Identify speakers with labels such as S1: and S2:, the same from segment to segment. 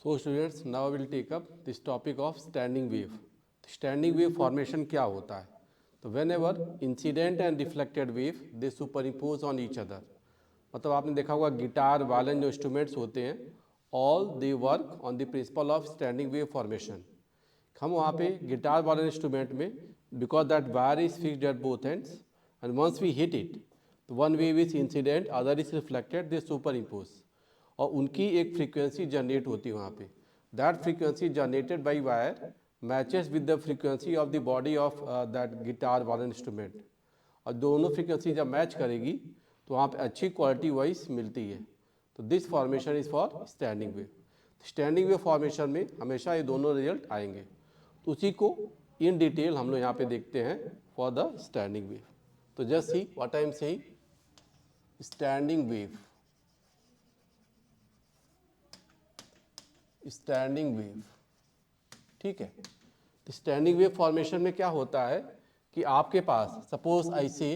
S1: So students, now we will take up this topic of standing wave. Standing wave formation क्या होता है? तो whenever incident and reflected wave they superimpose on each other. मतलब आपने देखा होगा guitar violin जो इंस्ट्रूमेंट्स होते हैं all they work on the principle of standing wave formation. हम वहाँ पे गिटार वायलिन इंस्ट्रूमेंट में because that wire is fixed at both ends and once we hit it, one wave is incident, other is reflected, they superimpose. और उनकी एक frequency generate होती है वहाँ पे. That frequency generated by wire matches with the frequency of the body of that guitar वाला instrument. और दोनों फ्रीक्वेंसी जब मैच करेगी तो वहाँ पे अच्छी क्वालिटी वॉइस मिलती है. तो this formation is for standing wave. Standing wave formation में हमेशा ये दोनों रिजल्ट आएंगे. तो उसी को इन डिटेल हम लोग यहाँ पे देखते हैं फॉर द स्टैंडिंग वेव. तो just see what I am saying, standing wave. Standing wave, ठीक है. स्टैंडिंग वेव फॉर्मेशन में क्या होता है कि आपके पास सपोज ऐसे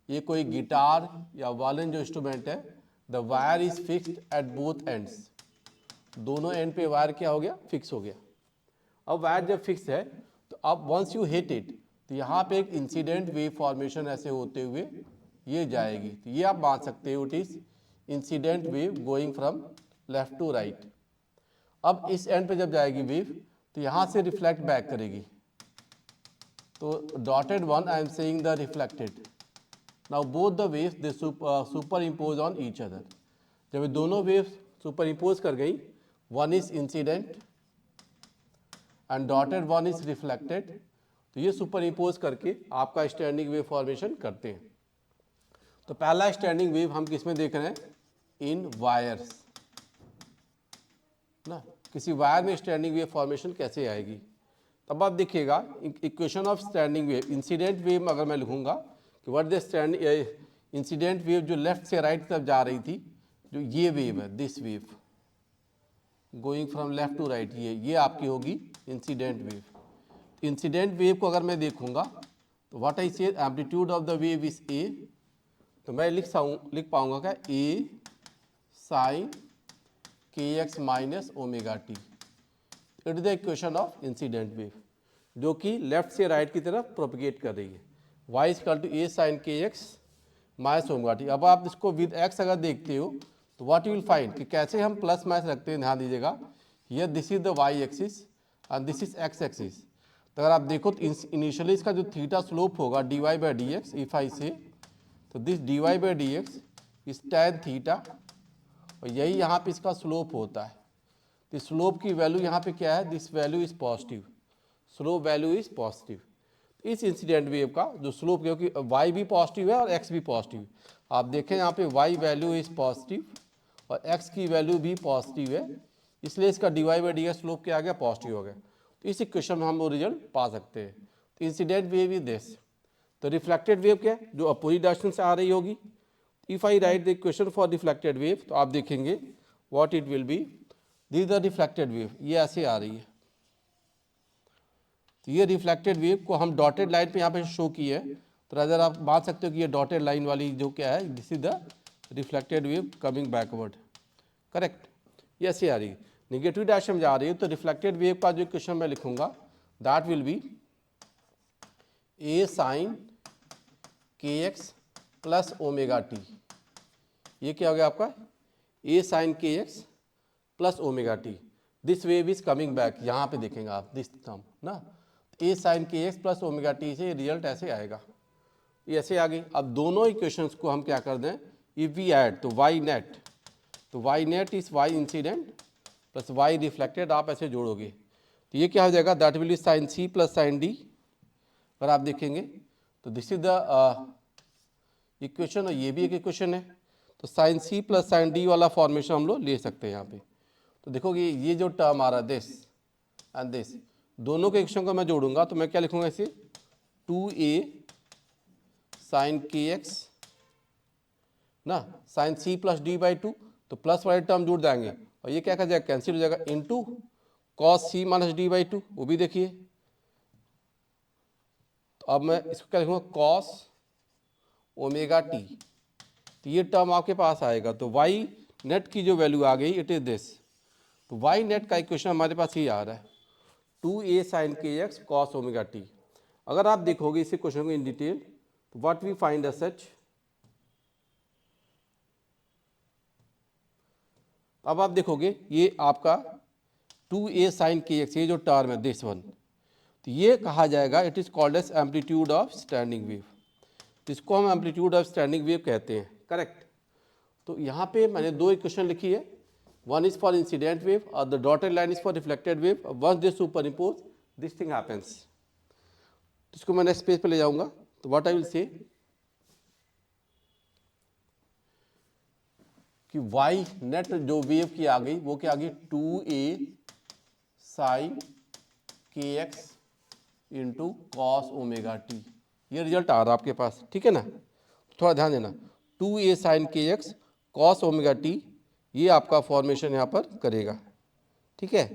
S1: ये कोई गिटार या वायलिन जो इंस्ट्रूमेंट है, the wire is fixed at both ends. दोनों एंड पे वायर क्या हो गया, फिक्स हो गया. अब वायर जब फिक्स है तो अब वंस यू हिट इट तो यहाँ पे एक इंसिडेंट वेव फॉर्मेशन ऐसे होते हुए ये जाएगी. तो ये आप मान सकते हो it is incident wave going from left to right. अब इस एंड पे जब जाएगी वेव तो यहाँ से रिफ्लेक्ट बैक करेगी. तो dotted one I am saying the reflected. Now both the waves they super impose on each other. जब ये दोनों वेव्स सुपर इम्पोज कर गई, one is incident and dotted one is reflected. तो ये सुपर इम्पोज करके आपका स्टैंडिंग वेव फॉर्मेशन करते हैं. तो पहला स्टैंडिंग वेव हम किस में देख रहे हैं, इन वायर्स ना. किसी वायर में स्टैंडिंग वेव फॉर्मेशन कैसे आएगी. तब आप देखिएगा equation of standing wave. Incident wave में अगर मैं लिखूंगा कि what the standing incident wave जो लेफ्ट से राइट तरफ जा रही थी, जो ये वेव है, this wave going from left to right, ये आपकी होगी इंसिडेंट वेव. इंसिडेंट वेव को अगर मैं देखूंगा तो what I say amplitude of the wave is A. तो मैं लिख पाऊंगा क्या, A sine kx minus omega T. It is the equation of incident wave जो कि लेफ्ट से राइट की तरफ प्रोपिगेट कर रही है. y is equal to A sine kx minus omega T. अब आप इसको विद x अगर देखते हो तो व्हाट यू विल फाइंड कि कैसे हम प्लस माइनस रखते हैं. ध्यान दीजिएगा, ये this is the y axis and this is x axis. तो अगर आप देखो तो इनिशियली इसका जो थीटा स्लोप होगा dy by D x, if I से तो this dy by D x is tan theta और यही यहाँ पे इसका स्लोप होता है. तो स्लोप की वैल्यू यहाँ पे क्या है, this value is positive, slope value is positive. इस इंसिडेंट वेव का जो स्लोप, क्योंकि y भी पॉजिटिव है और x भी पॉजिटिव, आप देखें यहाँ पे y वैल्यू इज पॉजिटिव और x की वैल्यू भी पॉजिटिव है, इसलिए इसका dy by D x slope क्या आ गया, पॉजिटिव हो गया. तो इस इक्वेशन में हम वो रिजल्ट पा सकते हैं. तो इंसिडेंट वेव इज दिस. तो रिफ्लेक्टेड वेव क्या है, जो अपोजिट डायरेक्शन से आ रही होगी. If I write the equation for reflected wave तो आप देखेंगे what it will be. This is the reflected wave, ये ऐसे आ रही है. तो ये रिफ्लेक्टेड वेव को हम डॉटेड लाइन पे यहाँ पे शो की है. तो अगर आप मान सकते हो कि ये डॉटेड लाइन वाली जो क्या है, this is the reflected wave coming backward. Correct, ये ऐसे आ रही है. निगेटिव डायरेक्शन में जा रही है. तो रिफ्लेक्टेड वेव का जो इक्वेशन मैं लिखूंगा that will be A sine kx plus omega T. ये क्या हो गया आपका, A sine kx plus omega T. This wave is coming back. यहाँ पे देखेंगे आप दिस टर्म ना, A sine kx plus omega T से रिजल्ट ऐसे आएगा. ये ऐसे आ गई. अब दोनों इक्वेशंस को हम क्या कर दें, इफ वी ऐड तो y नेट, तो y net is y incident plus y reflected, आप ऐसे जोड़ोगे तो ये क्या हो जाएगा, that will be sine c plus sine D. अगर आप देखेंगे तो दिस इज द इक्वेशन और ये भी एक इक्वेशन है. तो sine C plus sine D वाला फॉर्मेशन हम लोग ले सकते हैं यहाँ पे. तो देखोगे ये जो टर्म आ रहा है दिस एंड दिस, दोनों के इक्वेशन को मैं जोड़ूंगा तो मैं क्या लिखूंगा इसे, 2a साइन kx ना sine c plus D by two. तो प्लस वाले टर्म जुड़ जाएंगे और ये क्या कर जाएगा, कैंसिल हो जाएगा, into cos C minus D by two. वो भी देखिए. तो अब मैं इसको क्या लिखूंगा, कॉस ओमेगा टी. तो ये टर्म आपके पास आएगा. तो y नेट की जो वैल्यू आ गई इट इज दिस. तो वाई नेट का इक्वेशन हमारे पास ये आ रहा है 2a sin kx cos omega t। अगर आप देखोगे इस क्वेश्चन को इन डिटेल तो what we find as such, अब आप देखोगे ये आपका 2a sin kx ये जो टर्म है दिस वन, तो ये कहा जाएगा it is called as amplitude of standing wave, इसको हम एम्पलीट्यूड ऑफ स्टैंडिंग वेव कहते हैं, करेक्ट। तो यहाँ पे मैंने दो इक्वेशन लिखी है, one is for incident wave और the dotted line is for reflected wave. Once they superimpose this thing happens, इसको मैं नेक्स्ट पेज पे ले जाऊंगा। तो व्हाट आई विल से कि वाई नेट जो वेव की आ गई वो क्या आ गई 2a sin kx into cos omega T, ये रिजल्ट आ रहा है आपके पास, ठीक है ना। थोड़ा ध्यान देना 2a sin kx cos omega T, ये आपका फॉर्मेशन यहां पर करेगा, ठीक है।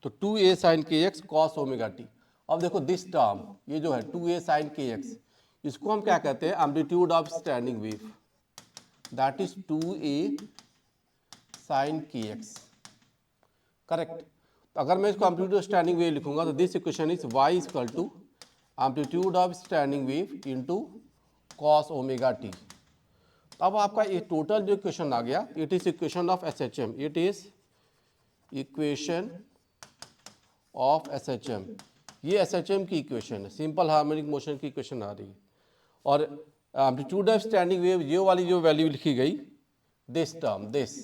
S1: तो 2a sin kx cos omega T. अब देखो दिस टर्म ये जो है 2a sin kx, इसको हम क्या कहते हैं amplitude of standing wave, that is 2a sin kx, correct. तो अगर मैं इसको एम्पलीट्यूड ऑफ स्टैंडिंग वेव लिखूंगा तो this equation is y is equal to amplitude of standing wave into cos omega T. अब आपका ये टोटल जो इक्वेशन आ गया it is equation of SHM, it is equation of SHM, ये SHM की इक्वेशन है, सिंपल हार्मोनिक मोशन की इक्वेशन आ रही है। और एम्पलीट्यूड ऑफ स्टैंडिंग वेव ये वाली जो वैल्यू लिखी गई दिस टर्म दिस,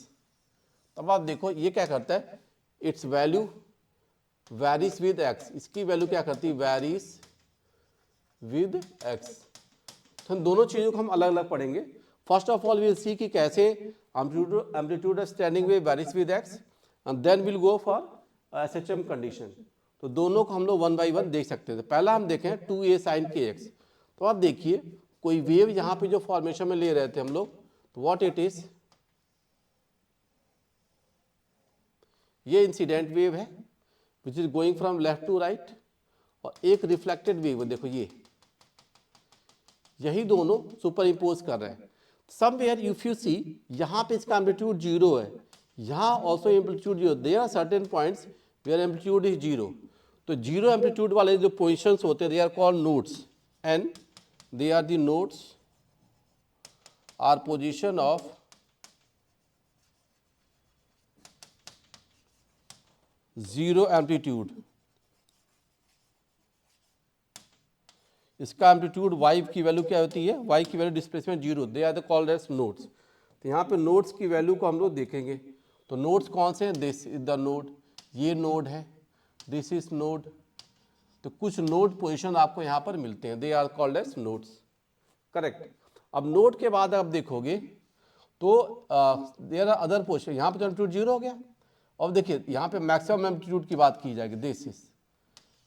S1: तब आप देखो ये क्या करता है it's value varies with x, इसकी वैल्यू क्या करती है वेरीज विद x। तो हम दोनों चीज़ों को हम अलग अलग पढ़ेंगे। First of all we will see कि कैसे amplitude of standing wave varies with x and then will go for SHM condition. तो दोनों को हम लोग वन बाई वन देख सकते हैं। पहला हम देखें 2a sin kx, तो आप देखिए कोई वेव यहाँ पे जो फॉर्मेशन में ले रहे थे हम लोग, तो व्हाट इट इज, ये इंसिडेंट वेव है which is going from left to right, और एक रिफ्लेक्टेड वेव है, देखो ये यही दोनों सुपर इम्पोज कर रहे हैं। समवेयर इफ यू सी यहाँ पे इसका एम्पलीट्यूड जीरो है, यहाँ also amplitude zero, there are certain points where amplitude is zero. तो जीरो एम्पलीट्यूड वाले जो पोजिशंस होते हैं they are called nodes, and they are the nodes are position of zero amplitude. इसका एम्पलीट्यूड y की value क्या होती है, y की value displacement zero, they are the called as nodes. तो यहाँ पे नोड्स की वैल्यू को हम लोग देखेंगे। तो नोड्स कौन से हैं, दिस इज द नोड, ये नोड है, दिस इज नोड। तो कुछ नोड पोजीशन आपको यहाँ पर मिलते हैं, they are called as nodes, correct. अब नोड के बाद आप देखोगे तो देयर आर अदर पोजीशन, यहाँ पे तो एम्पलीट्यूड जीरो हो गया। अब देखिए यहाँ पे मैक्सिमम एम्पलीट्यूड की बात की जाएगी, दिस इज,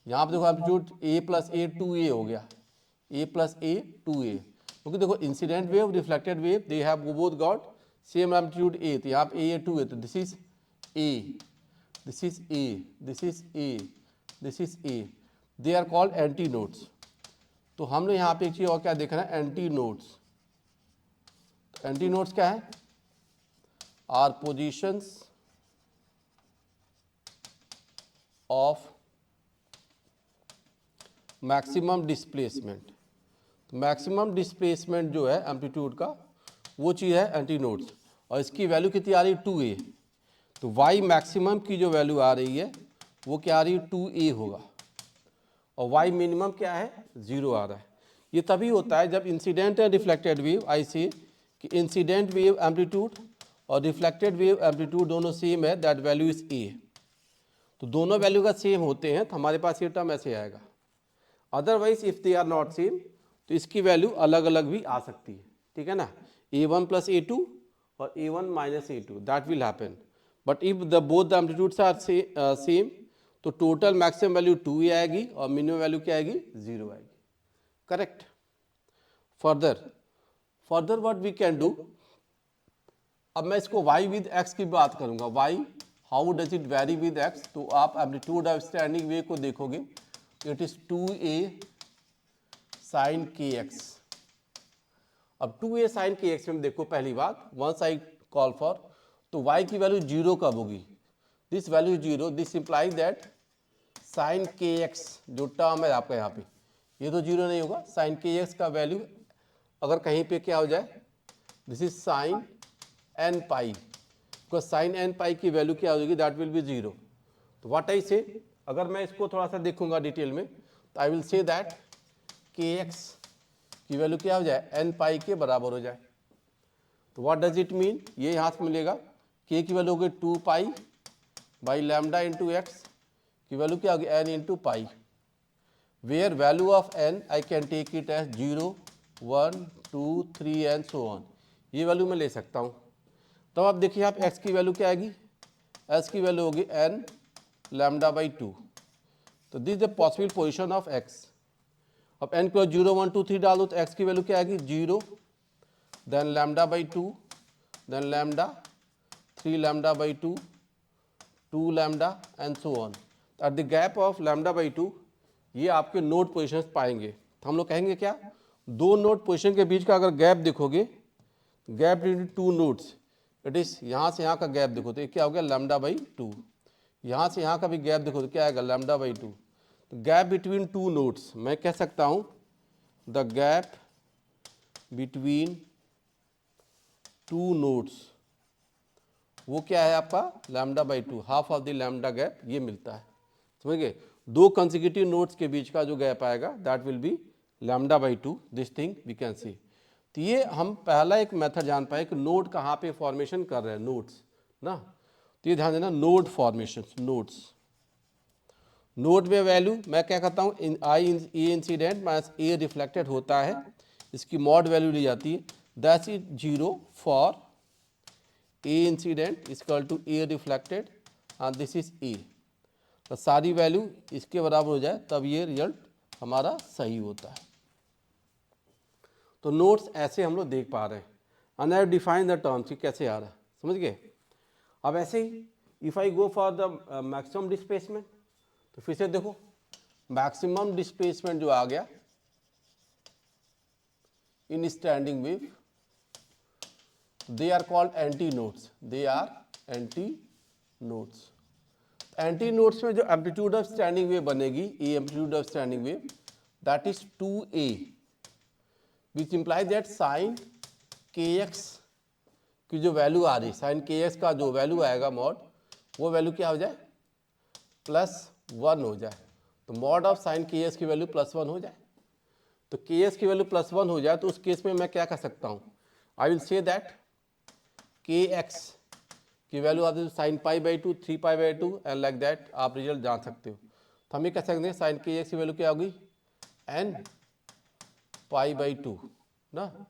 S1: यहाँ पे देखो amplitude a plus a 2a हो गया, a प्लस a 2a, क्योंकि देखो incident wave reflected wave they have both got same amplitude a, तो यहाँ पे a 2a, तो this is a, this is a, this is a, this is a, they are called anti nodes. तो हमने यहाँ पे एक चीज और क्या देखना है, एंटी नोड्स। एंटी नोड्स क्या है, are positions of maximum displacement. Maximum displacement जो है एम्पलीट्यूड का वो चीज़ है एंटी नोड्स, और इसकी वैल्यू कितनी आ रही है 2a। तो y मैक्सिमम की जो वैल्यू आ रही है वो क्या आ रही है 2a होगा, और y मिनिमम क्या है 0 आ रहा है। ये तभी होता है जब इंसिडेंट एंड रिफ्लेक्टेड वेव, आई से कि इंसिडेंट वेव एम्पलीट्यूड और रिफ्लेक्टेड वेव एम्पलीट्यूड दोनों सेम है, दैट वैल्यू इज a। तो दोनों वैल्यू का सेम होते हैं तो हमारे पास ये टर्म ऐसे आएगा। Otherwise if they are not same तो इसकी वैल्यू अलग अलग भी आ सकती है, ठीक है ना, a1 प्लस a2 और a1 minus a2, that will happen. But if the both the amplitudes are same तो टोटल मैक्सिमम वैल्यू 2a आएगी और मिनिमम वैल्यू क्या आएगी 0 आएगी, correct. Further what we can do, अब मैं इसको y विद x की बात करूंगा, y how does it vary with x। तो आप एम्पलीट्यूड ऑफ स्टैंडिंग वेव को देखोगे, इट इज 2a साइन के एक्स। अब 2a साइन के एक्स में देखो पहली बात, वंस आई कॉल फॉर, तो y की वैल्यू 0 कब होगी? This value 0, this implies that sine के एक्स जो टर्म है आपका यहाँ पे, ये तो 0 नहीं होगा। साइन के एक्स का वैल्यू अगर कहीं पे क्या हो जाए, this is sine n pi, because sine n pi की वैल्यू क्या हो जाएगी, दैट विल बी 0। तो व्हाट आई से, अगर मैं इसको थोड़ा सा देखूंगा डिटेल में, तो आई विल से दैट के एक्स की वैल्यू क्या हो जाए, एन पाई के बराबर हो जाए। तो व्हाट डज इट मीन, ये यहाँ से मिलेगा, के की वैल्यू होगी 2 pi by lambda into X की वैल्यू क्या होगी, N into pi, where value of N I can take it as 0, 1, 2, 3 and so on. ये वैल्यू मैं ले सकता हूँ। तब आप देखिए आप x की वैल्यू क्या आएगी, x की वैल्यू होगी n लैम्डा बाई 2। तो this the possible position of x। अब n को 0, 1, 2, 3 डाल दो तो x की वैल्यू क्या आएगी, 0, then lambda by 2, then lambda, 3 lambda by 2, 2 lambda and so on. At the gap of lambda by 2 ये आपके नोड पोजिशन पाएंगे। तो हम लोग कहेंगे क्या, दो नोड पोजिशन के बीच का अगर गैप देखोगे, gap between two nodes, it is यहाँ से यहाँ का गैप देखो तो ये क्या हो गया, लैम्डा बाई 2। यहाँ से यहाँ का भी गैप देखो तो क्या आएगा, लैम्डा बाई 2। तो गैप बिटवीन टू नोड्स, मैं कह सकता हूँ the gap between two nodes, वो क्या है आपका, lambda by 2, half of the lambda gap ये मिलता है। समझ गए, दो कंसेक्यूटिव नोड्स के बीच का जो गैप आएगा that will be lambda by 2, this thing we can see. तो ये हम पहला एक मेथड जान पाए कि नोड कहाँ पे फॉर्मेशन कर रहे हैं, नोड्स ना। तो ये ध्यान देना, नोड फॉर्मेशन, नोड्स, नोड में वैल्यू मैं क्या कहता हूँ, I A incident minus A reflected होता है, इसकी मॉड वैल्यू ली जाती है, that is 0 for A incident equal to A reflected and this is A. तो सारी वैल्यू इसके बराबर हो जाए तब ये रिजल्ट हमारा सही होता है। तो नोट्स ऐसे हम लोग देख पा रहे हैं, and I define the terms कि कैसे आ रहा है, समझ गए। अब ऐसे ही if I go for the maximum displacement, तो फिर से देखो मैक्सिमम डिस्प्लेसमेंट जो आ गया in standing wave, they are called anti nodes, they are antinodes. Antinodes में जो एम्पलीट्यूड ऑफ स्टैंडिंग वेव बनेगी, a amplitude of standing wave, that is 2a, which imply that sine के x की जो value आ रही, sign के x का जो वैल्यू आएगा मॉड, वो वैल्यू क्या हो जाए, +1 हो जाए। तो मॉड ऑफ साइन के एक्स की वैल्यू +1 हो जाए। तो के एक्स की वैल्यू +1 हो जाए तो उस केस में मैं क्या कर सकता हूँ, आई विल से दैट के एक्स की वैल्यू आती है sine pi by 2, 3 pi by 2 and like that, आप रिजल्ट जान सकते हो। तो हम ये कह सकते हैं साइन के एक्स की वैल्यू क्या होगी, n पाई बाई 2 ना,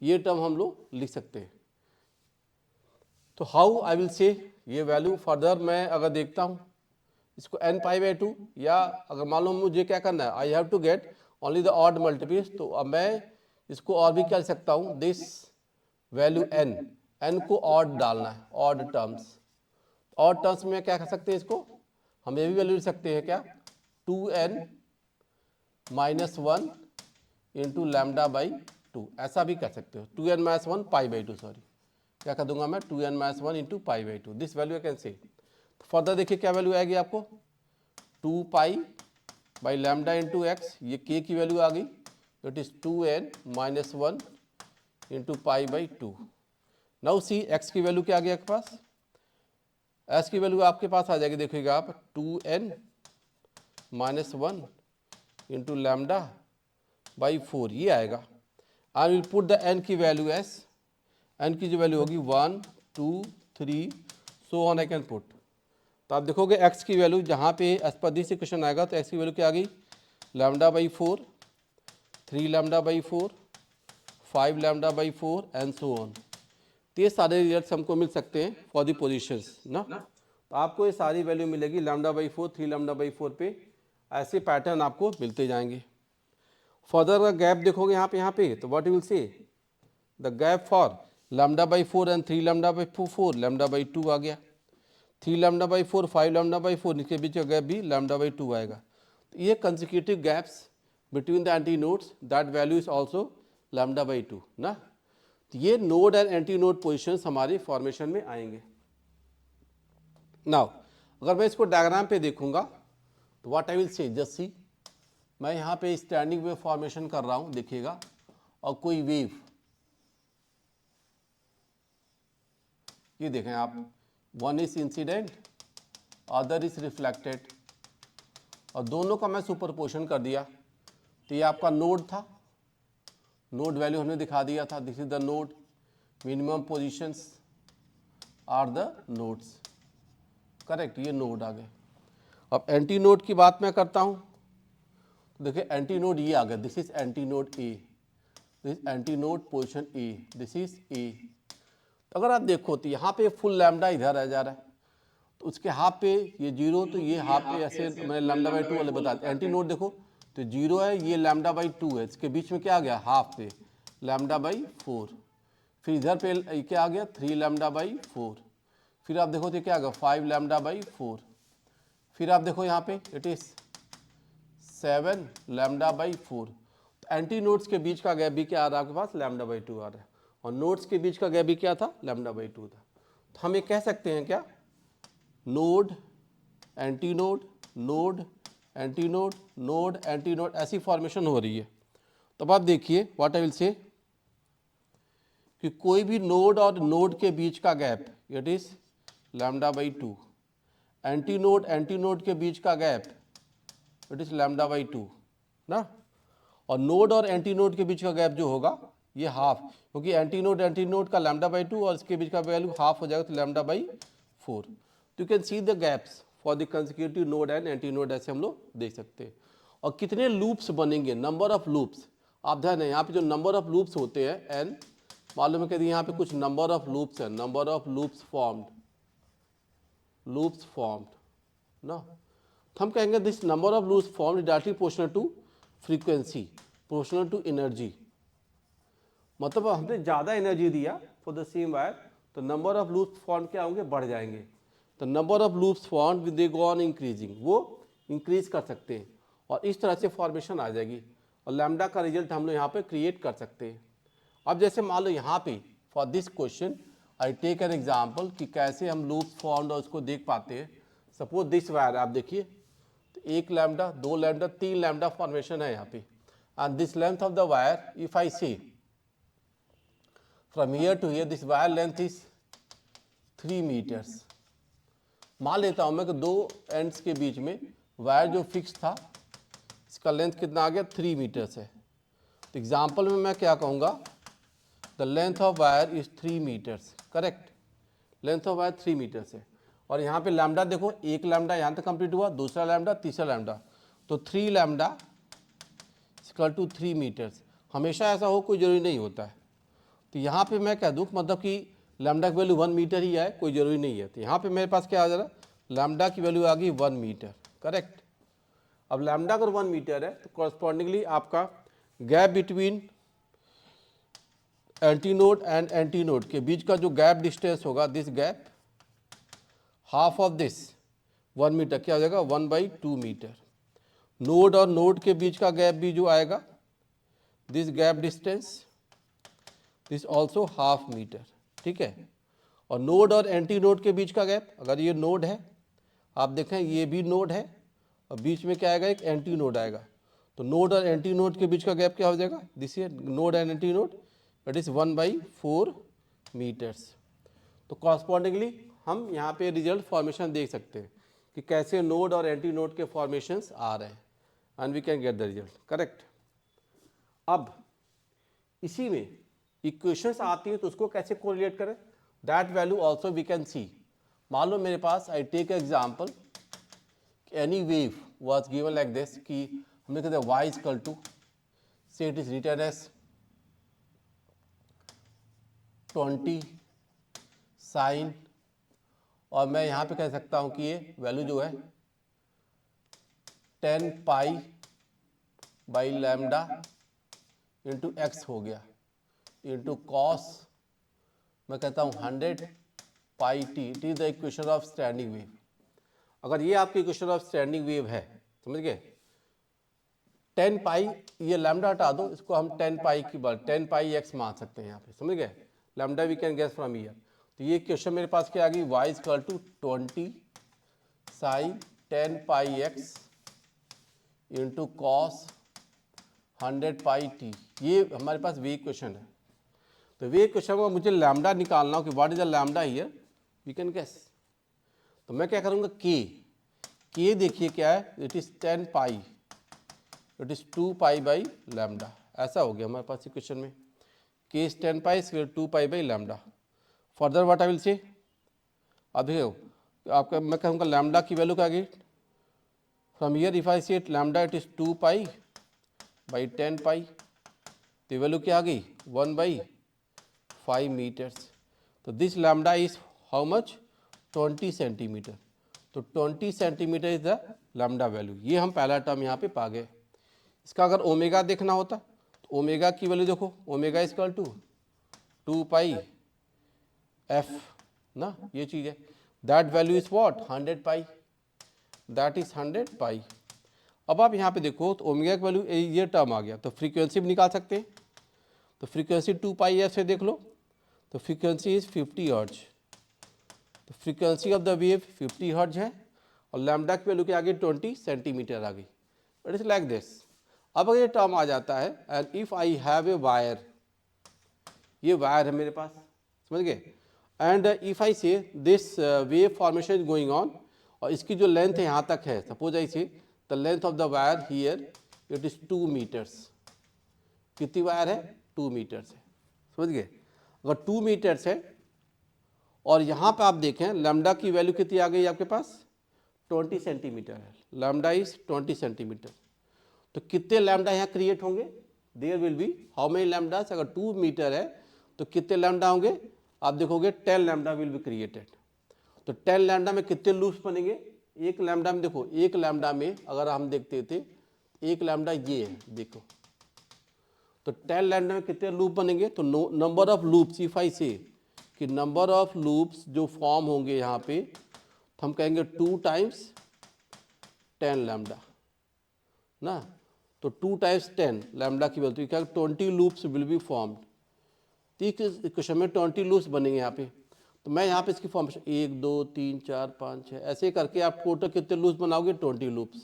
S1: ये टर्म हम लोग लिख सकते हैं। तो हाउ आई विल से, ये वैल्यू फर्दर मैं अगर देखता हूँ इसको n पाई बाई 2, या अगर मान लो मुझे क्या करना है, I have to get only the odd multiples, तो अब मैं इसको और भी कर सकता हूँ, दिस वैल्यू n को ऑड डालना है, ऑड टर्म्स। ऑड टर्म्स में क्या कर सकते हैं, इसको हम ये भी वैल्यू लिख सकते हैं क्या, 2n minus 1 into lambda by 2, ऐसा भी कर सकते हो, 2n minus 1 pi by 2, sorry क्या कर दूंगा मैं, 2n minus 1 into pi by 2, this value I can say. Further देखिए क्या वैल्यू आएगी आपको, 2 pi by lambda into x, ये k की वैल्यू आ गई, it is 2n minus 1 into pi by 2। Now see x की वैल्यू क्या आ गई आपके पास, s की वैल्यू आपके पास आ जाएगी, देखिएगा आप 2n minus 1 into lambda by 4 ये आएगा। I will put the n की वैल्यू s, n की जो वैल्यू होगी 1, 2, 3 so on I can put. तो आप देखोगे x की वैल्यू जहाँ पे एज पर दिस इक्वेशन आएगा तो x की वैल्यू क्या आ गई, lambda by 4, 3 lambda by 4, 5 lambda by 4 and so on. तो ये सारे रिजल्ट्स हमको मिल सकते हैं फॉर दी पोजिशंस ना। तो आपको ये सारी वैल्यू मिलेगी लैम्डा बाई 4, 3 लैम्डा बाई 4 पे, ऐसे पैटर्न आपको मिलते जाएंगे। फर्दर का गैप देखोगे यहाँ पे तो what you will say, the gap for lambda by 4 and 3 lambda by 4, lambda by 2 आ गया, 3 लैम्डा बाई 4, 5 लैम्डा बाई 4, इसके बीच का गैप भी लैम्डा बाई 2 आएगा। तो ये consecutive gaps between the anti nodes, that value is also lambda by 2 ना। तो ये node and anti node position हमारे फॉर्मेशन में आएंगे। नाउ अगर मैं इसको डायग्राम पे देखूंगा तो व्हाट आई विल से, जस्ट सी, मैं यहाँ पे स्टैंडिंग वेव फॉर्मेशन कर रहा हूँ, देखिएगा, और कोई वेव, ये देखें आप, one is incident, other is reflected, और दोनों का मैं सुपरपोजिशन कर दिया। तो ये आपका नोड था, नोड वैल्यू हमने दिखा दिया था, this is the node, minimum positions are the nodes, correct, ये नोड आ गए। अब एंटी नोड की बात मैं करता हूँ, तो देखिए एंटी नोड ये आ गया, this is anti node A, this anti node position A, this is ए। अगर आप देखो तो यहाँ पे फुल लैम्डा इधर आ जा रहा है, तो उसके हाफ पे ये जीरो, तो ये हाफ पे ऐसे मैंने लैम्डा बाई 2 वाले बता दिया। एंटी नोड देखो तो जीरो है, ये लैम्डा बाई 2 है, इसके बीच में क्या आ गया, हाफ पे लैम्डा बाई 4, फिर इधर पे क्या आ गया, 3 लैम्डा बाई 4, फिर आप देखो तो क्या आ गया, 5 लैम्डा बाई 4, फिर आप देखो यहाँ पे इट इज 7 लैम्डा बाई 4। तो एंटी नोड्स के बीच का गैप भी क्या आ रहा है आपके पास, लैम्डा बाई 2 आ रहा है, और नोड्स के बीच का गैप भी क्या था, लैम्डा बाई 2 था। तो हम ये कह सकते हैं क्या, node anti node, node anti node, node anti node, ऐसी फॉर्मेशन हो रही है। तब आप देखिए व्हाट आई विल से, कि कोई भी नोड और नोड के बीच का gap it is lambda by 2, anti node के बीच का gap it is lambda by 2 ना, और नोड और एंटी नोड के बीच का गैप जो होगा ये हाफ, क्योंकि एंटी नोड का लैम्डा बाई 2 और इसके बीच का वैल्यू हाफ हो जाएगा, तो लैम्डा बाई 4। तो you can see the gaps for the consecutive node and anti node, ऐसे हम लोग देख सकते हैं। और कितने लूप्स बनेंगे, नंबर ऑफ लूप्स, आप ध्यान है यहाँ पे जो नंबर ऑफ लूप्स होते हैं एन, मालूम है कि यहाँ पे कुछ नंबर ऑफ लूप्स है, नंबर ऑफ लूप्स फॉर्म्ड ना, तो हम कहेंगे this number of loops formed directly proportional to frequency, proportional to energy, मतलब हमने ज़्यादा एनर्जी दिया फॉर द सेम वायर, तो नंबर ऑफ लूप्स फॉर्म क्या होंगे, बढ़ जाएंगे। तो number of loops form with they go on increasing, वो इंक्रीज कर सकते हैं, और इस तरह से फॉर्मेशन आ जाएगी, और लैम्डा का रिजल्ट हम लोग यहाँ पे क्रिएट कर सकते हैं। अब जैसे मान लो यहाँ पे for this question I take an example कि कैसे हम लूप्स फॉर्म्ड और उसको देख पाते हैं। सपोज दिस वायर आप देखिए, तो 1 लैम्डा, 2 लैम्डा, 3 लैम्डा फॉर्मेशन है यहाँ पे, and this length of the wire if I see from here to here, this wire length is 3 meters। मान लेता हूं मैं कि दो एंड्स के बीच में वायर जो फिक्स था, इसका लेंथ कितना आ गया, 3 मीटर्स है। तो एग्जाम्पल में मैं क्या कहूँगा, the length of wire is 3 meters, correct, length of wire 3 meters है। और यहाँ पे लैम्डा देखो, एक लैम्डा यहाँ तक कंप्लीट हुआ, दूसरा लैम्डा, तीसरा लैम्डा, तो 3 लैम्डा इक्वल टू 3 मीटर्स। हमेशा ऐसा हो कोई जरूरी नहीं होता है, तो यहाँ पे मैं कह दूँ मतलब कि लैम्डा की वैल्यू 1 मीटर ही आए, कोई ज़रूरी नहीं है। तो यहाँ पे मेरे पास क्या आ जा रहा है, लैम्डा की वैल्यू आ गई 1 मीटर, करेक्ट। अब लैम्डा अगर 1 मीटर है तो कॉरस्पॉन्डिंगली आपका gap between anti node and anti node के बीच का जो गैप डिस्टेंस होगा, this gap half of this 1 meter क्या हो जाएगा, 1/2 मीटर। नोड और नोड के बीच का गैप भी जो आएगा, this gap distance this also half meter, ठीक है। और नोड और एंटी नोड के बीच का गैप, अगर ये नोड है, आप देखें ये भी नोड है, और बीच में क्या आएगा, एक एंटी नोड आएगा, तो नोड और एंटी नोड के बीच का गैप क्या हो जाएगा, this is node and anti node, it is 1/4 meters. तो कॉरस्पॉन्डिंगली हम यहाँ पे रिजल्ट फॉर्मेशन देख सकते हैं कि कैसे नोड और एंटी नोड के फॉर्मेशंस आ रहे हैं, and we can get the result, correct. अब इसी में इक्वेशंस आती है तो उसको कैसे कोरिलेट करें, that value also we can see. मान लो मेरे पास I take example, any wave was given like this, कि हमने कहते हैं y इक्वल टू से it is written as 20 sine, और मैं यहाँ पे कह सकता हूँ कि ये वैल्यू जो है 10 pi by lambda into x हो गया, इंटू कॉस मैं कहता हूँ 100 pi t, it is the equation of standing wave. अगर ये आपकी इक्वेशन ऑफ स्टैंडिंग वेव है, समझ गए, 10 पाई, ये लैम्डा हटा दो, इसको हम 10 पाई की बात 10 पाई एक्स मान सकते हैं यहाँ पे, समझ गए। Lambda we can guess from here. तो ये क्वेश्चन मेरे पास क्या आ गई, y equal to 20 sine 10 pi X into cos 100 pi T. ये हमारे पास वे क्वेश्चन है। तो वे क्वेश्चन में मुझे लैम्डा निकालना हो कि what is the lambda here, we can guess. तो मैं क्या करूँगा, के देखिए क्या है, it is 10 pi, it is 2 pi by lambda, ऐसा हो गया हमारे पास इक्वेशन में। K is 10 pi square 2 pi by lambda. Further what I will say, अब देखो आपका मैं कहूँगा लैम्डा की वैल्यू क्या आ गई, फ्रॉम हियर इफ आई से lambda it is 2 pi by 10 पाई, तो वैल्यू क्या आ गई 1/5 मीटर्स। तो this lambda is how much, 20 centimetre. तो 20 centimetre is the lambda value. ये हम पहला टर्म यहाँ पे पा गए। इसका अगर ओमेगा देखना होता तो ओमेगा की वैल्यू देखो, omega is equal to 2 pi F ना, ये चीज़ है। That value is what 100 pi, that is 100 pi. अब आप यहाँ पे देखो तो ओमेगा की वैल्यू ये टर्म आ गया, तो फ्रीक्वेंसी भी निकाल सकते हैं। तो फ्रीक्वेंसी 2 पाई एफ से देख लो, तो फ्रीक्वेंसी इज 50 हर्ट्ज। तो frequency of the wave 50 hertz है और लैम्डा की वैल्यू क्या आ गई 20 सेंटीमीटर आ गई। It is like this. अब अगर ये टर्म आ जाता है and if I have a wire, ये वायर है मेरे पास, समझ गए, एंड इफ आई से this wave formation is going on, और इसकी जो लेंथ है यहाँ तक है, suppose I say the length of the wire here it is 2 meters. कितनी वायर है, 2 मीटर्स है, समझ गए। अगर 2 मीटर्स है और यहाँ पे आप देखें लैम्डा की वैल्यू कितनी आ गई आपके पास 20 सेंटीमीटर है, लैम्डा इज 20 सेंटीमीटर। तो कितने लैम्डा यहाँ क्रिएट होंगे, there will be how many lambdas, अगर 2 मीटर है तो कितने लैम्डा होंगे, आप देखोगे 10 लैम्डा विल बी क्रिएटेड। तो 10 लैम्डा में कितने लूप्स बनेंगे, एक लैम्डा में देखो, एक लैम्डा में अगर हम देखते थे एक लैम्डा ये है देखो, तो 10 लैम्डा में कितने लूप बनेंगे, तो number of loops if I से कि नंबर ऑफ लूप्स जो फॉर्म होंगे यहाँ पे, तो हम कहेंगे 2 टाइम्स 10 लैम्डा ना, तो 2 टाइम्स 10 लैम्डा की वैल्यू क्या 20 लूप्स विल बी फॉर्म्ड। तो इक्वेशन में 20 लूप्स बनेंगे यहाँ पे। तो मैं यहाँ पे इसकी फॉर्मेशन 1 2 3 4 5 6 ऐसे करके आप टोटल कितने लूप्स बनाओगे 20 लूप्स,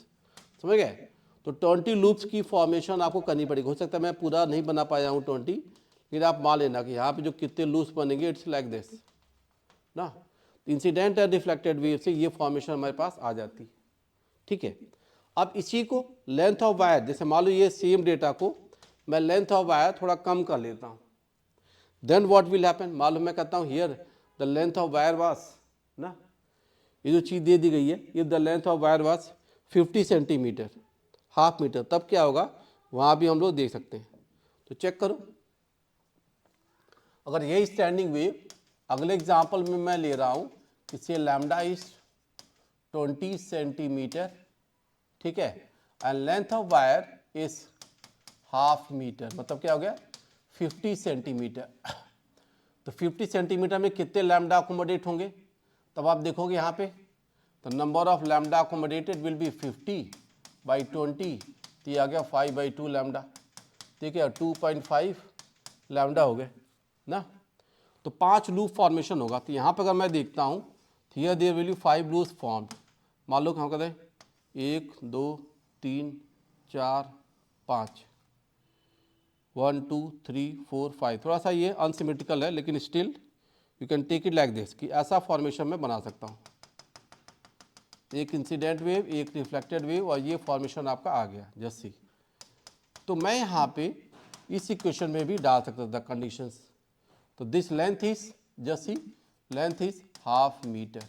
S1: समझ गए। तो 20 लूप्स की फॉर्मेशन आपको करनी पड़ेगी। हो सकता है मैं पूरा नहीं बना पाया हूँ 20, लेकिन आप मान लेना कि यहाँ पे जो कितने लूप्स बनेंगे इट्स लाइक दिस ना। इंसिडेंट एंड रिफ्लेक्टेड वेव से ये फॉर्मेशन हमारे पास आ जाती, ठीक है। अब इसी को लेंथ ऑफ वायर, जैसे मान लो ये सेम डेटा को मैं लेंथ ऑफ वायर थोड़ा कम कर लेता हूँ, देन व्हाट विल हैपन, मान लो मैं कहता हूँ here the length of wire वास ना, ये जो चीज़ दे दी गई है, if the length of wire वास 50 सेंटीमीटर, हाफ मीटर, तब क्या होगा वहाँ भी हम लोग देख सकते हैं। तो चेक करो, अगर यही स्टैंडिंग वेव अगले एग्जाम्पल में मैं ले रहा हूँ, इससे लैम्डा इज 20 सेंटीमीटर, ठीक है, and length of wire is half meter, मतलब क्या हो गया 50 सेंटीमीटर। तो 50 सेंटीमीटर में कितने लैम्डा अकोमोडेट होंगे, तब आप देखोगे यहाँ पे, तो number of lambda accommodated will be 50/20, तो ये आ गया 5/2 लैम्डा, ठीक है, 2.5 लैम्डा हो गए ना। तो 5 लूप फॉर्मेशन होगा। तो यहाँ पे अगर मैं देखता हूँ तो here there will be 5 loops formed. मान लो हम कहते हैं 1 2 3 4 5, 1 2 3 4 5, थोड़ा सा ये अनसिमेट्रिकल है लेकिन still you can take it like this कि ऐसा फॉर्मेशन मैं बना सकता हूँ, एक इंसिडेंट वेव एक रिफ्लेक्टेड वेव और ये फॉर्मेशन आपका आ गया जस्ट सी। तो मैं यहाँ पे इस इक्वेशन में भी डाल सकता था कंडीशंस। तो this length is just see, length is half meter.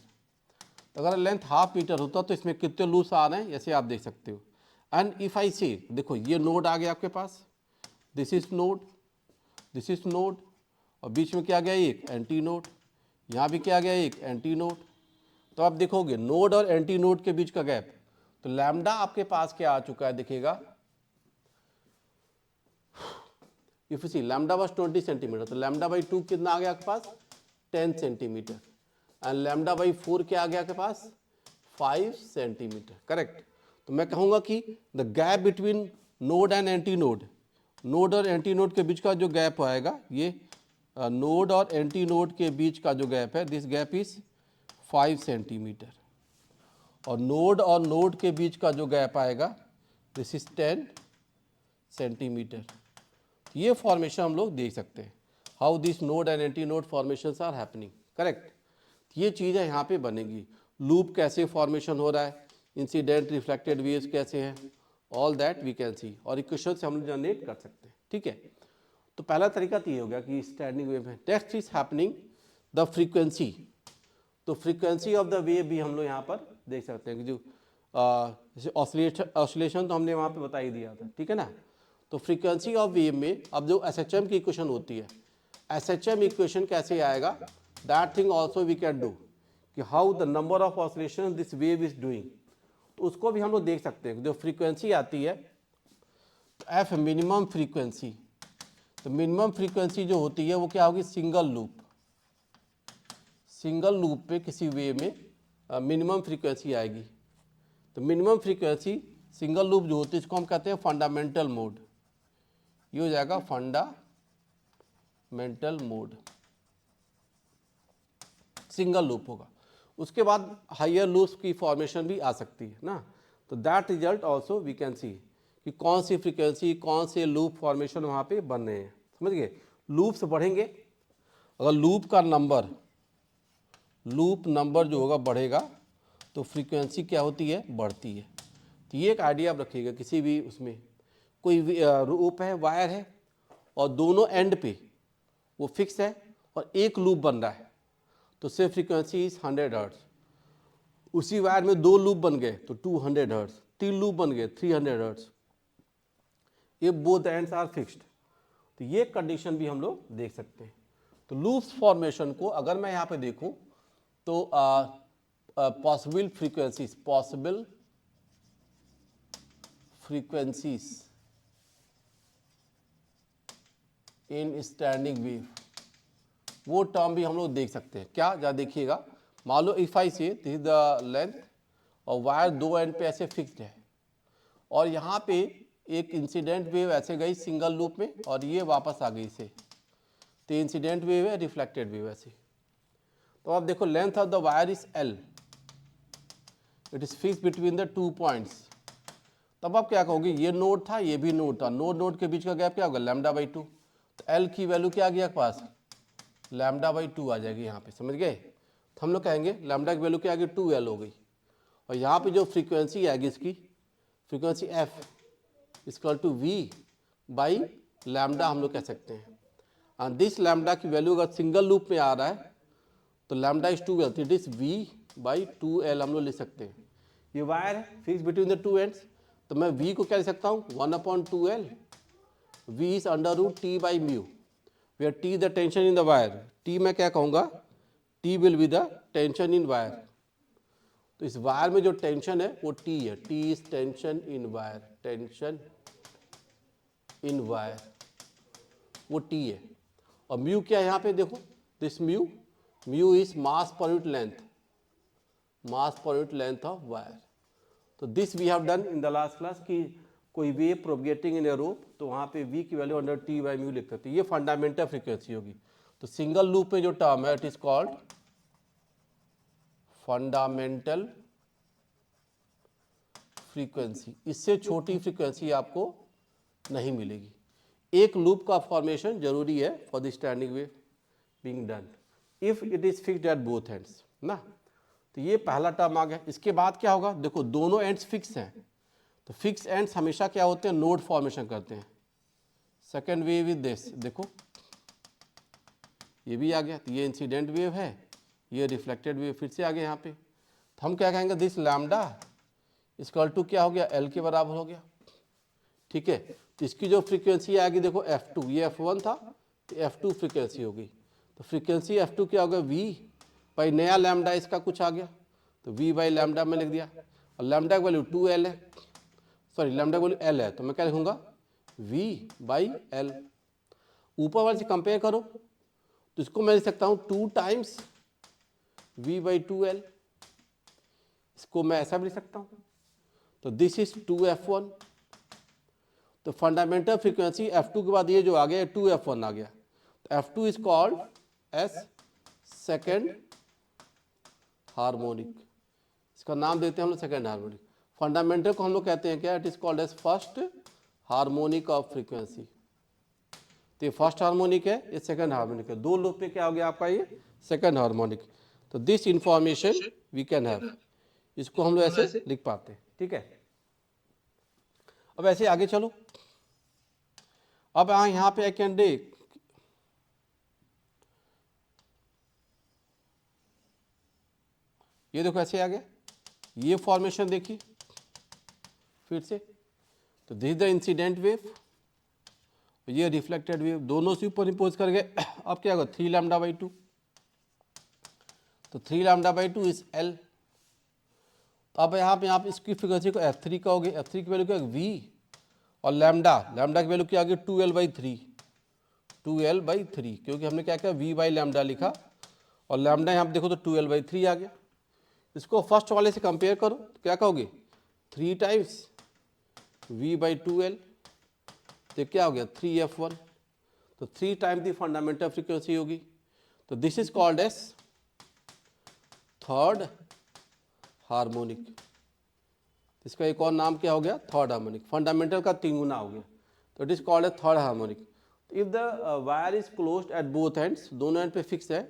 S1: तो अगर लेंथ हाफ मीटर होता तो इसमें कितने लूप्स आ रहे हैं ऐसे आप देख सकते हो। एंड इफ आई से देखो ये नोड आ गया आपके पास, this is node, this is node, और बीच में क्या गया एक एंटी नोड, यहाँ भी क्या गया एक एंटी नोड। तो आप देखोगे नोड और एंटी नोड के बीच का गैप, तो लैम्डा आपके पास क्या आ चुका है दिखेगा, if you see lambda was 20 centimetre, तो लैम्डा बाई 2 कितना आ गया आपके पास 10 सेंटीमीटर, एंड लैम्डा बाई 4 क्या आ गया आपके पास 5 सेंटीमीटर, करेक्ट। तो मैं कहूँगा कि the gap between node and anti node, node और एंटी नोड के बीच का जो गैप आएगा, ये नोड और एंटी नोड के बीच का जो गैप है, दिस गैप इज 5 सेंटीमीटर। और नोड के बीच का जो गैप आएगा, दिस इज 10 सेंटीमीटर। ये फॉर्मेशन हम लोग देख सकते हैं, how this node and anti node formations are happening, correct. ये चीज़ें यहाँ पे बनेंगी, लूप कैसे फॉर्मेशन हो रहा है, इंसिडेंट रिफ्लेक्टेड वेव्स कैसे हैं, all that we can see, और इक्वेशन से हम लोग जनरेट कर सकते हैं, ठीक है। तो पहला तरीका तो ये हो गया कि स्टैंडिंग वेव में next is happening the frequency. तो फ्रीक्वेंसी ऑफ द वेव भी हम लोग यहाँ पर देख सकते हैं कि जो जैसे ऑसिलेशन तो हमने वहाँ पे बता ही दिया था, ठीक है ना। तो फ्रीक्वेंसी ऑफ वेव में अब जो SHM की इक्वेशन होती है, SHM इक्वेशन कैसे आएगा, that thing also we can do, कि how the number of oscillation this wave is doing, तो उसको भी हम लोग देख सकते हैं। जो फ्रीक्वेंसी आती है एफ मिनिमम फ्रीक्वेंसी, तो मिनिमम फ्रीक्वेंसी जो होती है वो क्या होगी, सिंगल लूप पे किसी वेव में मिनिमम फ्रीक्वेंसी आएगी। तो मिनिमम फ्रीक्वेंसी सिंगल लूप जो होती है इसको हम कहते हैं फंडामेंटल मोड, ये हो जाएगा फंडामेंटल मोड, सिंगल लूप होगा। उसके बाद हायर लूप्स की फॉर्मेशन भी आ सकती है ना, तो that result also we can see कि कौन सी फ्रीक्वेंसी, कौन से लूप फॉर्मेशन वहाँ पे बन रहे हैं, समझ गए। लूप्स बढ़ेंगे, अगर लूप नंबर जो होगा बढ़ेगा तो फ्रीक्वेंसी क्या होती है, बढ़ती है। तो ये एक आइडिया आप रखिएगा, किसी भी उसमें कोई लूप है, वायर है, और दोनों एंड पे वो फिक्स है और एक लूप बन रहा है, तो से फ्रीक्वेंसी इज 100 हर्ट्ज। उसी वायर में 2 लूप बन गए तो 200 हर्ट्ज, 3 लूप बन गए 300 हर्ट्ज, ये बोथ एंड्स आर फिक्स्ड। तो ये कंडीशन भी हम लोग देख सकते हैं। तो लूप्स फॉर्मेशन को अगर मैं यहाँ पे देखूं तो पॉसिबल फ्रीक्वेंसीज इन स्टैंडिंग वेव, वो टर्म भी हम लोग देख सकते हैं। क्या, जरा देखिएगा, मान लो इफ आई से दिस इज द लेंथ और वायर 2 एंड पे ऐसे फिक्स्ड है, और यहाँ पे एक इंसिडेंट वेव ऐसे गई सिंगल लूप में और ये वापस आ गई इसे, तो इंसिडेंट वेव है, रिफ्लेक्टेड वेव ऐसे। तो आप देखो length of the wire is L, it is fix between the 2 points. तब आप क्या कहोगे, ये नोड था, ये भी नोड था, नोड के बीच का गैप क्या होगा, λ/2। तो L की वैल्यू क्या आ गई आपके पास, λ/2 आ जाएगी यहाँ पे, समझ गए। तो हम लोग कहेंगे लैम्डा की वैल्यू क्या आ गई, 2L हो गई, और यहाँ पे जो फ्रीक्वेंसी आएगी इसकी frequency F equal to V/λ हम लोग कह सकते हैं। एंड दिस लैम्डा की वैल्यू अगर सिंगल लूप में आ रहा है तो लैम्डा इज 2L, तो इट इज V/2L हम लोग लिख सकते हैं। ये वायर है फिक्स बिटवीन द 2 एंड्स, तो मैं V को क्या लिख सकता हूँ, 1/2L, V is √T/μ, where T the tension in the wire, T मैं क्या कहूँगा, T will be the tension in wire. तो इस वायर में जो टेंशन है वो T है, T is tension in wire, tension in wire वो T है। और म्यू क्या है यहाँ पे देखो, दिस म्यू इज मास पर यूनिट लेंथ ऑफ वायर। तो this we have done in the last class कि कोई वेव प्रोपगेटिंग इन ए रोप, तो वहाँ पे V की वैल्यू अंडर T/μ लिख सकते हैं, ये फंडामेंटल फ्रीक्वेंसी होगी। तो सिंगल लूप में जो टर्म है it is called fundamental frequency, इससे छोटी फ्रीक्वेंसी आपको नहीं मिलेगी। एक लूप का फॉर्मेशन जरूरी है for the standing wave being done if it is fixed at both ends ना। तो ये पहला टर्म आ गया। इसके बाद क्या होगा, देखो दोनों एंड्स फिक्स हैं, तो फिक्स एंड्स हमेशा क्या होते हैं, नोड फॉर्मेशन करते हैं। सेकेंड वेव इज दिस, देखो ये भी आ गया, तो ये इंसिडेंट वेव है, ये रिफ्लेक्टेड वेव फिर से आ गया यहाँ पे। तो हम क्या कहेंगे, दिस लैम्डा इक्वल टू क्या हो गया, L के बराबर हो गया, ठीक है। तो इसकी जो फ्रीक्वेंसी आएगी देखो F2, ये F1 था तो F2 फ्रीक्वेंसी होगी। तो फ्रीक्वेंसी F2 क्या होगा, V भाई नया लैम्डा इसका कुछ आ गया तो V/λ में लिख दिया, और लैम्डा की वैल्यू 2L है, सॉरी लैम्डा की वैल्यू L है, तो मैं क्या लिखूंगा V/L। ऊपर वाले से कंपेयर करो तो इसको मैं लिख सकता हूँ 2 टाइम्स V/2L, इसको मैं ऐसा भी लिख सकता हूँ। तो दिस इज 2F1, तो फंडामेंटल फ्रीक्वेंसी F2 के बाद ये जो आ गया 2F1 आ गया, तो F2 is called S second harmonic, इसका नाम देते हैं हम लोग सेकेंड हार्मोनिक। फंडामेंटल को हम लोग कहते हैं क्या, it is called as first harmonic of frequency. तो ये फर्स्ट हार्मोनिक है, ये सेकंड हार्मोनिक है, दो लूप पे क्या हो गया आपका ये सेकंड हार्मोनिक। तो this information we can have, इसको हम लोग ऐसे लिख पाते हैं, ठीक है। अब ऐसे आगे चलो, अब यहाँ पे आई कैन डे, ये देखो ऐसे आ गया, ये फॉर्मेशन देखिए फिर से, तो this is the incident wave, ये रिफ्लेक्टेड वेव, दोनों से ऊपर इम्पोज कर गए। अब क्या होगा 3 λ/2, तो 3 λ/2 इज L। तो अब यहाँ पे इसकी फ्रीक्वेंसी को F3 कहोगे, F3 की वैल्यू क्या है V, और लैम्डा की वैल्यू क्या आ गई 2L/3, 2L/3, क्योंकि हमने क्या किया V/λ लिखा, और लैम्डा यहाँ पे देखो तो 2L/3 आ गया। इसको फर्स्ट वाले से कंपेयर करो, तो क्या कहोगे 3 टाइम्स V/2L, तो क्या हो गया 3F1, तो 3 टाइम्स दी फंडामेंटल फ्रीक्वेंसी होगी। तो this is called S third harmonic, इसका एक और नाम क्या हो गया थर्ड हार्मोनिक, फंडामेंटल का 3 गुना हो गया, तो it is called a third harmonic. If the wire is closed eight both ends, दोनों एंड पे फिक्स है,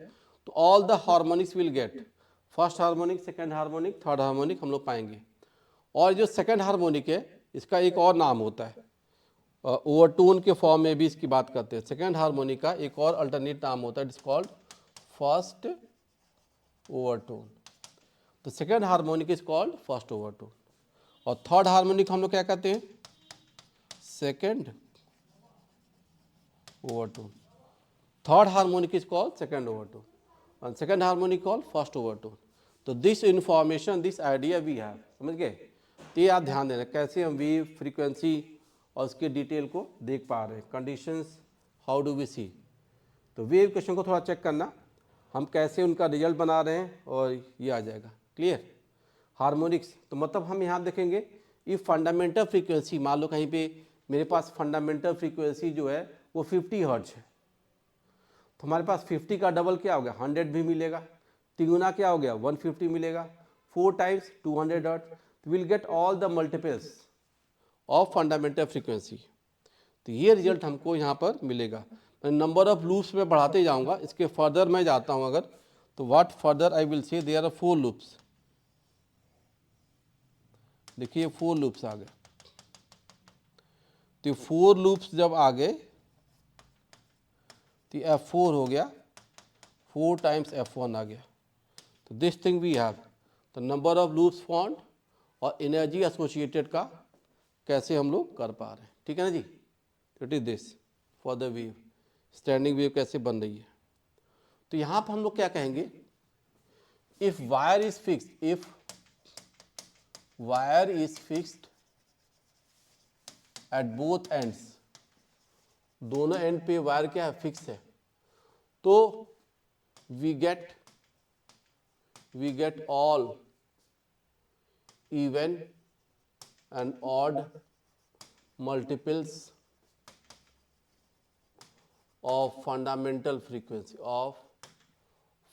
S1: तो all the harmonics will get first harmonic, second harmonic, third harmonic हम लोग पाएंगे। और जो सेकंड हार्मोनिक है इसका एक और नाम होता है, ओवरटोन के फॉर्म में भी इसकी बात करते हैं। सेकंड हार्मोनिक का एक और अल्टरनेट नाम होता है, it is called first overtone. तो second harmonic is called first overtone, और थर्ड हार्मोनिक हम लोग क्या कहते हैं second overtone. Third harmonic is called second overtone, and second harmonic called first overtone. तो this information, this idea we have, समझ गए। तो ये आप ध्यान देना कैसे हम वेव फ्रीक्वेंसी और उसके डिटेल को देख पा रहे हैं, कंडीशंस हाउ डू वी सी। तो वेव क्वेश्चन को थोड़ा चेक करना, हम कैसे उनका रिजल्ट बना रहे हैं, और ये आ जाएगा क्लियर। हार्मोनिक्स तो मतलब हम यहाँ देखेंगे ये फंडामेंटल फ्रीक्वेंसी, मान लो कहीं पे मेरे पास फंडामेंटल फ्रीक्वेंसी जो है वो 50 हर्ट्ज है, तो हमारे पास 50 का डबल क्या हो गया 100 भी मिलेगा, 3 गुना क्या हो गया 150 मिलेगा, 4 times 200 hertz, will get all the multiples of fundamental frequency. तो ये रिजल्ट हमको यहाँ पर मिलेगा। मैं नंबर ऑफ लूप्स में बढ़ाते जाऊँगा, इसके फर्दर मैं जाता हूँ अगर, तो what further I will say there are 4 loops. देखिए 4 लूप्स आ गए, तो 4 लूप्स जब आ गए तो F4 हो गया, 4 टाइम्स F1 आ गया। तो दिस थिंग वी हैव, तो नंबर ऑफ लूप्स फाउंड और एनर्जी एसोसिएटेड का कैसे हम लोग कर पा रहे हैं, ठीक है ना जी। It is this for the wave, standing wave कैसे बन रही है। तो यहाँ पर हम लोग क्या कहेंगे, if wire is fixed, if wire is fixed at both ends, दोनों एंड पे वायर क्या है फिक्स है, तो we get all even and odd multiples of fundamental frequency, of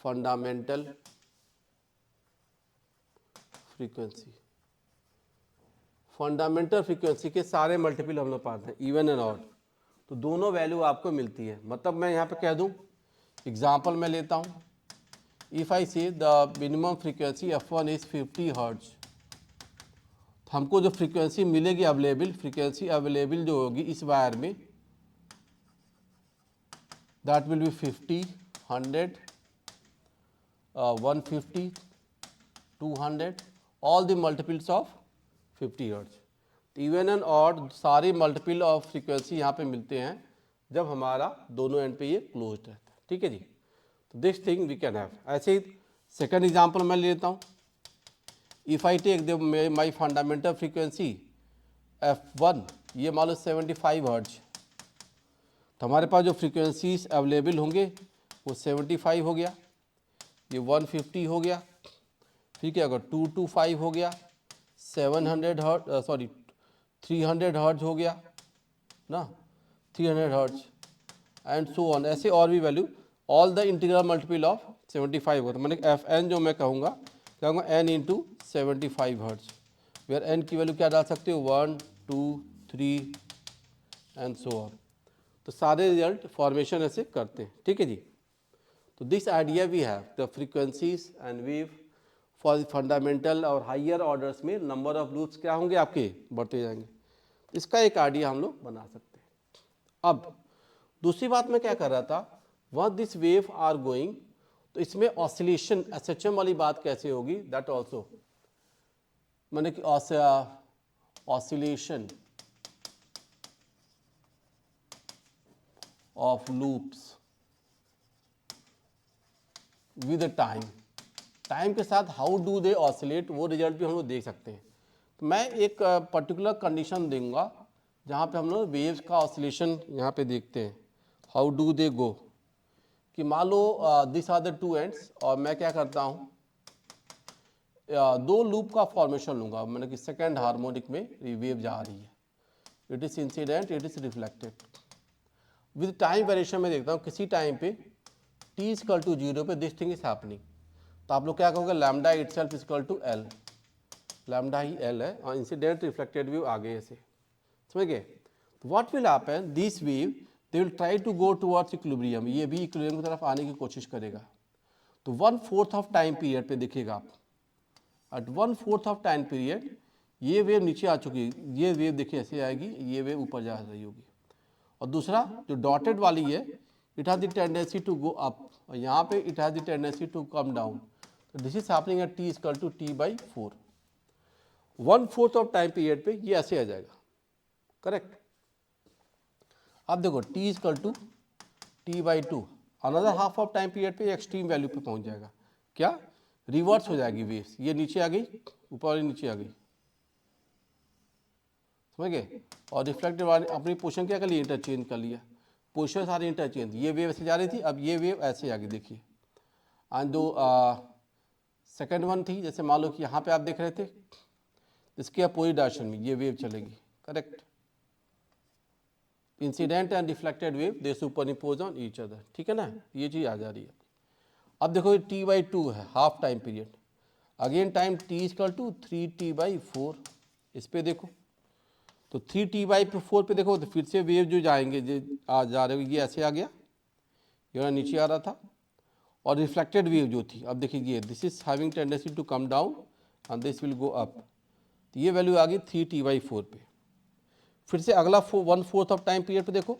S1: fundamental frequency. Fundamental frequency के सारे मल्टीपल हम लोग पाते हैं, इवन एंड ऑड, तो दोनों वैल्यू आपको मिलती है। मतलब मैं यहाँ पे कह दूँ, एग्जाम्पल मैं लेता हूँ, if I say the minimum frequency F1 is 50 hertz, तो हमको जो फ्रीक्वेंसी मिलेगी अवेलेबल, फ्रीक्वेंसी अवेलेबल जो होगी इस वायर में, that will B 50, 100, 150, 200, all the multiples of 50 hertz. Even and odd सारे मल्टीपल ऑफ फ्रीक्वेंसी यहाँ पे मिलते हैं जब हमारा दोनों एंड पे ये क्लोज रहता है, ठीक है जी। तो this thing we can have. ऐसे ही सेकंड एग्जांपल मैं ले लेता हूँ, if I take the my fundamental frequency F1, ये मान लो 75 हर्ट्ज, तो हमारे पास जो फ्रीक्वेंसीज अवेलेबल होंगे वो 75 हो गया, ये 150 हो गया, फिर क्या होगा 225 हो गया, 700 हर्ट्ज, सॉरी 300 हर्ट्ज हो गया, ना, 300 हर्ट्ज एंड सो ऑन, ऐसे और भी value, all the integral multiple of 75 होता है, मैंने एफ एन जो मैं कहूँगा n into 75 hertz, where n की वैल्यू क्या डाल सकते हो 1 2 3 एंड सो ऑन। तो सारे रिजल्ट फॉर्मेशन ऐसे करते हैं, ठीक है जी। तो this idea we have the frequencies and wave for fundamental और हाइयर ऑर्डर्स में नंबर ऑफ लूप्स क्या होंगे आपके, बढ़ते जाएंगे। इसका एक आइडिया हम लोग बना सकते हैं। अब दूसरी बात मैं क्या कर रहा था, वह दिस वेव आर गोइंग, तो इसमें ऑसिलेशन एसएचएम वाली बात कैसे होगी, दैट ऑल्सो, मैंने कि oscillation of loops with time, time के साथ हाउ डू दे ऑसिलेट, वो रिजल्ट भी हम लोग देख सकते हैं। तो मैं एक पर्टिकुलर कंडीशन दूंगा जहाँ पे हम लोग वेव्स का ऑसिलेशन यहाँ पे देखते हैं, हाउ डू दे गो, कि मान लो this are the two ends, और मैं क्या करता हूँ दो लूप का फॉर्मेशन लूँगा, मैंने कि सेकेंड हार्मोनिक में वेव जा रही है, it is incident, it is reflected, with time variation में देखता हूँ किसी टाइम पे t इक्वल टू 0 पे दिस थिंग इज हैपनिंग, तो आप लोग क्या कहोगे lambda itself equal to L, lambda ही एल है और इंसिडेंट रिफ्लेक्टेड वेव आगे ऐसे, समझ गए। What will happen, this wave they will try to go towards equilibrium, ये भी इक्विलिब्रियम की तरफ आने की कोशिश करेगा। तो 1/4 ऑफ टाइम पीरियड पे देखिएगा आप, एट 1/4 ऑफ टाइम पीरियड ये वेव नीचे आ चुकी है, ये वेव देखिए ऐसे आएगी, ये वेव ऊपर जा रही होगी, और दूसरा जो डॉटेड वाली है it has the tendency to go up, और यहाँ पे it has the tendency to come down, तो this is happening at t equal to t/4, 1/4 of time period पे ये ऐसे आ जाएगा, करेक्ट। अब देखो t equal to t/2, another half of time period पे एक्सट्रीम वैल्यू पे पहुंच जाएगा, क्या रिवर्स हो जाएगी वेव्स, ये नीचे आ गई, ऊपर वाली नीचे आ गई, समझ गए, और रिफ्लेक्टेड वाली अपनी पोजीशन क्या कर लिया, इंटरचेंज कर लिया, पोजीशन सारी इंटरचेंज, ये वेव ऐसे जा रही थी, अब ये वेव ऐसे आ गई, देखिए। एंड दो सेकेंड वन थी, जैसे मान लो कि यहाँ पे आप देख रहे थे, इसके अपोजिट डायरेक्शन में ये वेव चलेगी, correct, incident and reflected wave they superimpose on each other, ठीक है ना, ये चीज़ आ जा रही है। अब देखो ये t/2 है half time period, again time t equal to 3t/4, इस पे देखो तो 3t/4 पे देखो, तो फिर से वेव जो जाएंगे जो जा रहे हो, ये ऐसे आ गया, ये नीचे आ रहा था, और रिफ्लेक्टेड वेव जो थी, अब देखिए ये this is having tendency to come down and this will go up, तो ये वैल्यू आ गई 3t/4 पे। फिर से अगला 1/4 ऑफ टाइम पीरियड पे देखो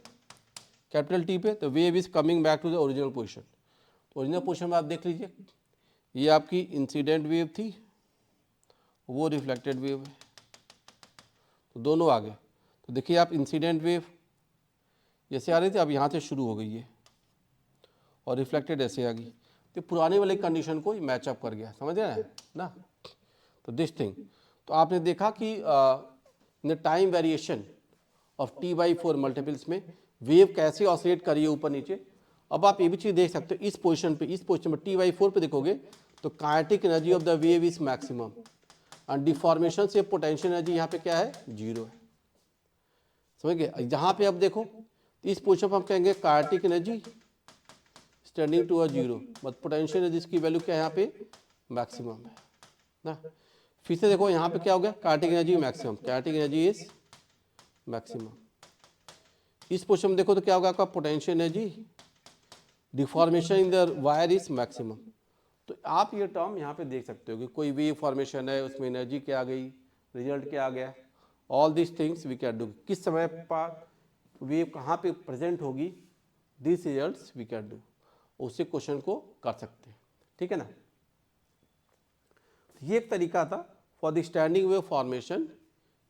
S1: कैपिटल T पे, तो wave is coming back to the original position, तो ओरिजिनल पोजिशन में आप देख लीजिए, ये आपकी इंसिडेंट वेव थी, वो रिफ्लेक्टेड वेव है, तो दोनों आ गए। तो देखिए आप इंसिडेंट वेव जैसे आ रही थी, अब यहाँ से शुरू हो गई है, और रिफ्लेक्टेड ऐसे आ गई, तो पुराने वाले कंडीशन को मैचअप कर गया, समझ रहे ना। तो दिस थिंग, तो आपने देखा कि the time variation of t/4 multiples में वेव कैसे ऑसिलेट करिए ऊपर नीचे। अब आप ये भी चीज़ देख सकते हो, इस पोजीशन पे t/4 पे देखोगे तो kinetic energy of the wave is maximum, and deformation से पोटेंशियल एनर्जी यहाँ पे क्या है, 0 है, समझ गए। जहाँ पे अब देखो इस पोजीशन पर हम कहेंगे kinetic energy standing to 0, but potential energy की वैल्यू क्या है यहाँ पे, मैक्सिमम है ना। फिर से देखो यहाँ पे क्या हो गया, kinetic energy maximum, kinetic energy is maximum. इस पोजीशन में देखो तो क्या होगा आपका, potential energy deformation in the wire is maximum. तो आप ये टर्म यहाँ पे देख सकते हो कि कोई वेव फॉर्मेशन है, उसमें एनर्जी क्या आ गई, रिजल्ट क्या आ गया, all this things we can do, किस समय पर वेव कहाँ पे प्रेजेंट होगी, this results we can do, उससे क्वेश्चन को कर सकते हैं, ठीक है ना। ये एक तरीका था for the standing wave formation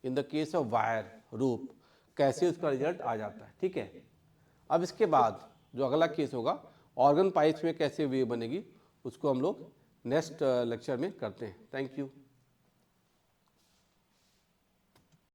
S1: in the case of wire रूप, कैसे उसका रिजल्ट आ जाता है, ठीक है। अब इसके बाद जो अगला केस होगा ऑर्गन पाइप्स में कैसे वेव बनेगी, उसको हम लोग नेक्स्ट लेक्चर में करते हैं। Thank you.